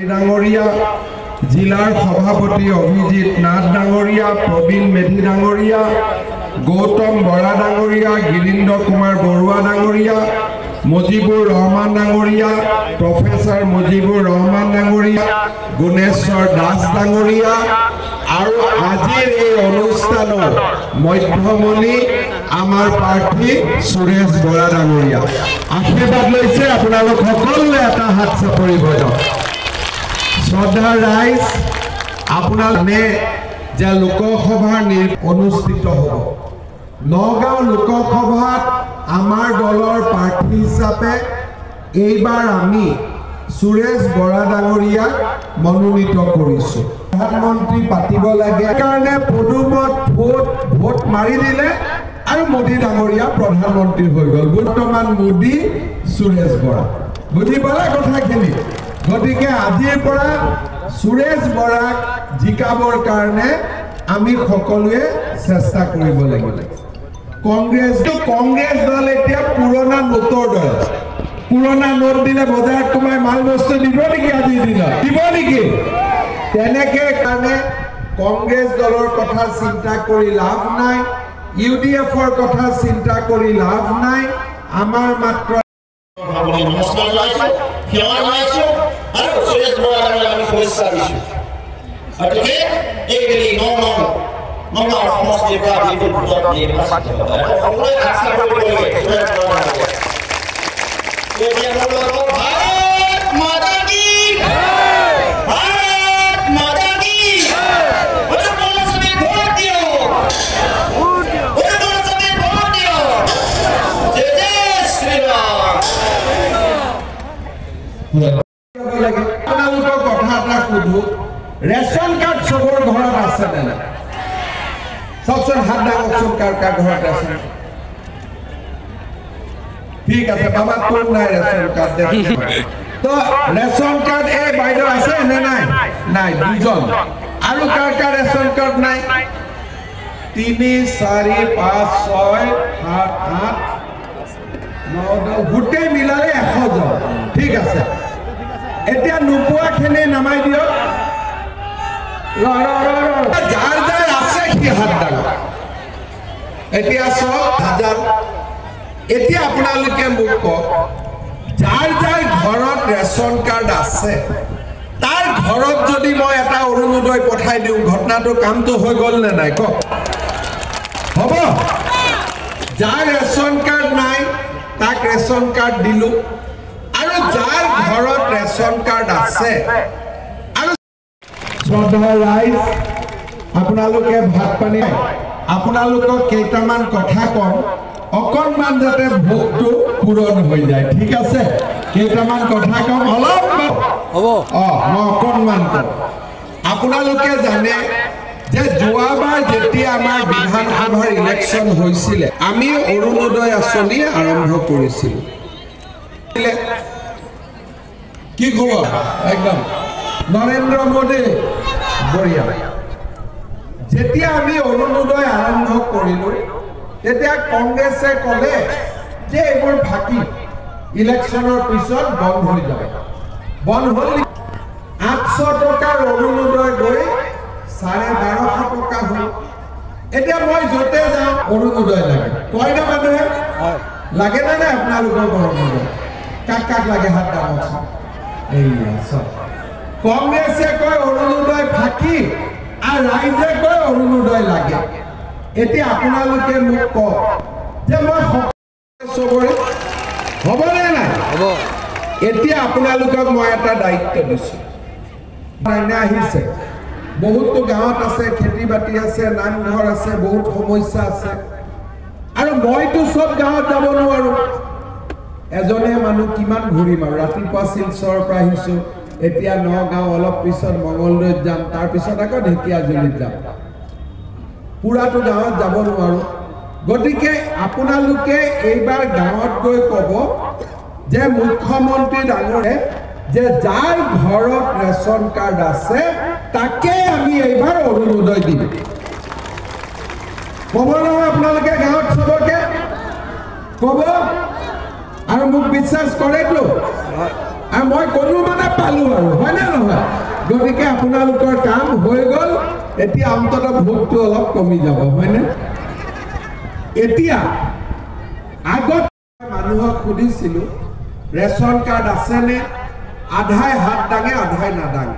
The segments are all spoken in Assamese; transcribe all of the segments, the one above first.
ডাঙৰীয়া জিলাৰ সভাপতি অভিজিত নাথ ডাঙৰীয়া, প্ৰবীণ মেধি ডাঙৰীয়া, গৌতম বৰা ডাঙৰীয়া, গিৰীন্দ্ৰ কুমাৰ বৰুৱা ডাঙৰীয়া, মুজিবুৰ ৰহমান ডাঙৰীয়া, প্ৰফেচাৰ মুজিবুৰ ৰহমান ডাঙৰীয়া, গুণেশ্বৰ দাস ডাঙৰীয়া আৰু আজিৰ এই অনুষ্ঠানৰ মধ্যমণি আমাৰ প্ৰাৰ্থী সুৰেশ বৰা ডাঙৰীয়া আশীৰ্বাদ লৈছে। আপোনালোক সকলোৱে এটা হাত চাপৰি বজাওক। শ্ৰদ্ধা ৰাইজ, আপোনালোকে যে লোকসভাৰ অনুষ্ঠিত হ'ব, নগাঁও লোকসভাত আমাৰ দলৰ প্ৰাৰ্থী হিচাপে এইবাৰ আমি সুৰেশ বৰা ডাঙৰীয়াক মনোনীত কৰিছোঁ। প্ৰধানমন্ত্ৰী পাতিব লাগে কাৰণে পদুমত ভোট মাৰি দিলে আৰু মোদী ডাঙৰীয়া প্ৰধানমন্ত্ৰী হৈ গ'ল। বৰ্তমান মোদী সুৰেশ বৰা, বুজি পালে কথাখিনি। গতিকে আজিৰ পৰা সুৰেশ বৰাক জিকাবৰ কাৰণে আমি সকলোৱে চেষ্টা কৰিব লাগিব। কংগ্ৰেছ দল এতিয়া পুৰণা নোটৰ দল। পুৰণা নোট দিলে বজাৰত সোমাই মাল বস্তু দিব নেকি? আজিৰ দিনত দিব নেকি? তেনেকে কাৰণে কংগ্ৰেছ দলৰ কথা চিন্তা কৰি লাভ নাই, UDFৰ কথা চিন্তা কৰি লাভ নাই। আমাৰ মাত্ৰ আপোনালোকৰ কথা এটা সুধো, ৰেচন কাৰ্ড চবৰ ঘৰত আছে নে নাই? চাওকচোন, হাত দাঙকচোন, কাৰ কাৰ ঘৰত আছে? ঠিক আছে বাবা, তোৰ নাই ৰেচন কাৰ্ড। তো ৰেচন কাৰ্ড এই বাইদেউ আছে নে নাই? নাই, দুজন। আৰু কাৰ কাৰ ৰেচন কাৰ্ড নাই? 3, 4, 5, 6, 7, 8, 9, 10 গোটেই মিলালে 100 জন। ঠিক আছে, এতিয়া নোপোৱাখিনি নামাই দিয়ক। যাৰ যাৰ আছে সি হাত দাঙক। এতিয়া 6,000। এতিয়া আপোনালোকে মোক কওক, যাৰ যাৰ ঘৰত ৰেচন কাৰ্ড আছে তাৰ ঘৰত যদি মই এটা অৰুণোদয় পঠাই দিওঁ, ঘটনাটো কামটো হৈ গ'ল নে নাই? কওক, হ'ব? যাৰ ৰেচন কাৰ্ড নাই তাক ৰেচন কাৰ্ড দিলোঁ, আৰু যাৰ ঘৰত ৰেচন কাৰ্ড আছে। আৰু শ্ৰদ্ধা ৰাইজ, আপোনালোকে ভাত পানী, আপোনালোকক কেইটামান কথা কম, অকণমান যাতে ভোকটো পূৰণ হৈ যায়। ঠিক আছে, কেইটামান কথা কম, অলপ হ'ব। মই অকণমান কম। আপোনালোকে জানে যে যোৱাবাৰ যেতিয়া আমাৰ বিধানসভাৰ ইলেকশ্যন হৈছিলে, আমি অৰুণোদয় আঁচনি আৰম্ভ কৰিছিলোঁ। কি খবৰ? একদম নৰেন্দ্ৰ মোদী বঢ়িয়া। যেতিয়া আমি অৰুণোদয় আৰম্ভ কৰিলোঁ, তেতিয়া কংগ্ৰেছে ক'লে যে এইবোৰ ফাঁকি, ইলেকশ্যনৰ পিছত বন্ধ হৈ যাব। বন্ধ হ'ল। 800 টকাৰ অৰুণোদয় গৈ 1250 টকা হ'ল। এতিয়া মই য'তে যাওঁ অৰুণোদয় লাগে, কয় না মানুহে? লাগে নে নাই আপোনালোকৰ অৰুণোদয়? কাক কাক লাগে হাত দাঙকচোন। কংগ্ৰেছে কয় অৰুণোদয় ফাঁকি, আৰু ৰাইজে কয় অৰুণোদয় লাগে। এতিয়া আপোনালোকে মোক কওক যে মই চবৰে হ'বনে নাই? হ'ব। এতিয়া আপোনালোকক মই এটা দায়িত্ব দিছোঁ। আহিছে, বহুতো গাঁৱত আছে, খেতি বাতি আছে, নামঘৰ আছে, বহুত সমস্যা আছে, আৰু মইতো চব গাঁৱত যাব নোৱাৰোঁ। এজনে মানুহ কিমান ঘূৰিম আৰু? ৰাতিপুৱা শিলচৰৰ পৰা আহিছোঁ, এতিয়া নগাঁও, অলপ পিছত মঙলদৈত যাম, তাৰপিছত আকৌ ঢেকীয়াজুলিত যাম। পুৰাটো গাঁৱত যাব নোৱাৰোঁ। গতিকে আপোনালোকে এইবাৰ গাঁৱত গৈ ক'ব যে মুখ্যমন্ত্ৰী ডাঙৰে যে যাৰ ঘৰত ৰেচন কাৰ্ড আছে তাকে আমি এইবাৰ অৰুণোদয় দিম। ক'ব নহয় আপোনালোকে গাঁৱত চবকে ক'ব, আৰু মোক বিশ্বাস কৰেতো। আৰু মই কোনো মানে পালো আৰু হয়নে নহয় গতিকে আপোনালোকৰ কাম হৈ গ'ল এতিয়া অন্তত ভোটটো অলপ কমি যাব হয়নে এতিয়া আগত মানুহক সুধিছিলো ৰেচন কাৰ্ড আছেনে আধাই হাত দাঙে আধাই নাদাঙে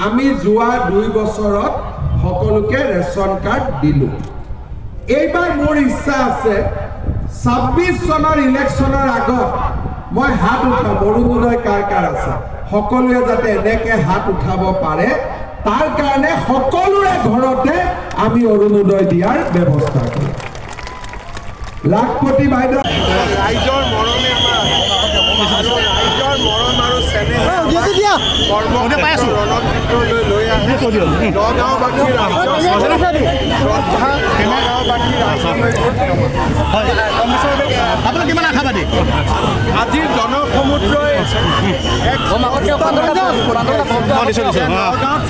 আমি যোৱা 2 বছৰত সকলোকে ৰেচন কাৰ্ড দিলো এইবাৰ মোৰ ইচ্ছা আছে 26 চনৰ ইলেকশ্যনৰ আগত মই হাত উঠাম অৰুণোদয় কাৰ আছে সকলোৱে যাতে এনেকে হাত উঠাব পাৰে তাৰ কাৰণে সকলোৰে ঘৰতে আমি অৰুণোদয় দিয়াৰ ব্যৱস্থা কৰিম লাখপতি বাইদেউ ৰাইজৰ মৰমে আমাৰ ৰাইজৰ মৰম আৰু চেনেহে ৰণনীতিলৈ লৈ আহে নগাঁওবাসীৰ আজিৰ জনসমুদ্ৰই নগাঁৱত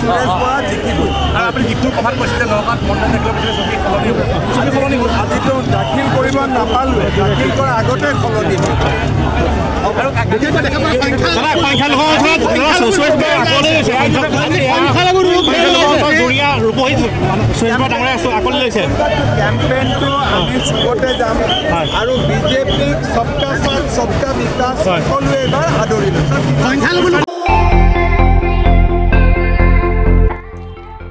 সুৰেশ বৰা জিকিবই আপুনি যিটো কথাত কৈছিলে নগাঁৱত মণ্ডল আজিতো দাখিল কৰিব নাপালোৱে দাখিল কৰাৰ আগতে সলনি কেম্পেইনটো আমি চবতে যাম আৰু বিজেপিক সবকা সাথ সবকা বিকাশ সকলোৱে এবাৰ আদৰিলে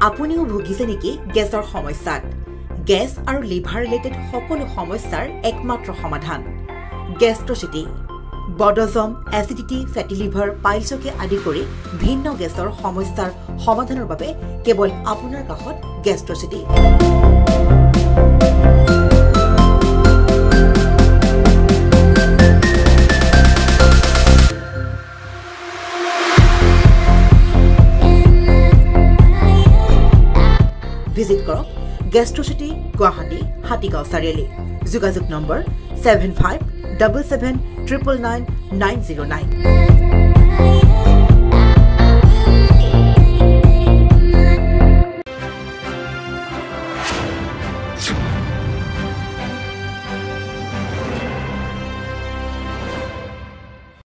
আপুনিও ভুগিছে নেকি গেছৰ সমস্যাত গেছ আৰু লিভাৰ ৰিলেটেড সকলো সমস্যাৰ একমাত্ৰ সমাধান গেষ্ট্ৰচিটি বডজম এচিডিটি ফেটি লিভাৰ পাইলছকে আদি কৰি ভিন্ন গেছৰ সমস্যাৰ সমাধানৰ বাবে কেৱল আপোনাৰ কাষত গেষ্ট্ৰচিটি ভিজিট কৰক গেষ্ট্ৰচিটি গুৱাহাটী হাতীগাঁও চাৰিআলি যোগাযোগ নম্বৰ 7577999909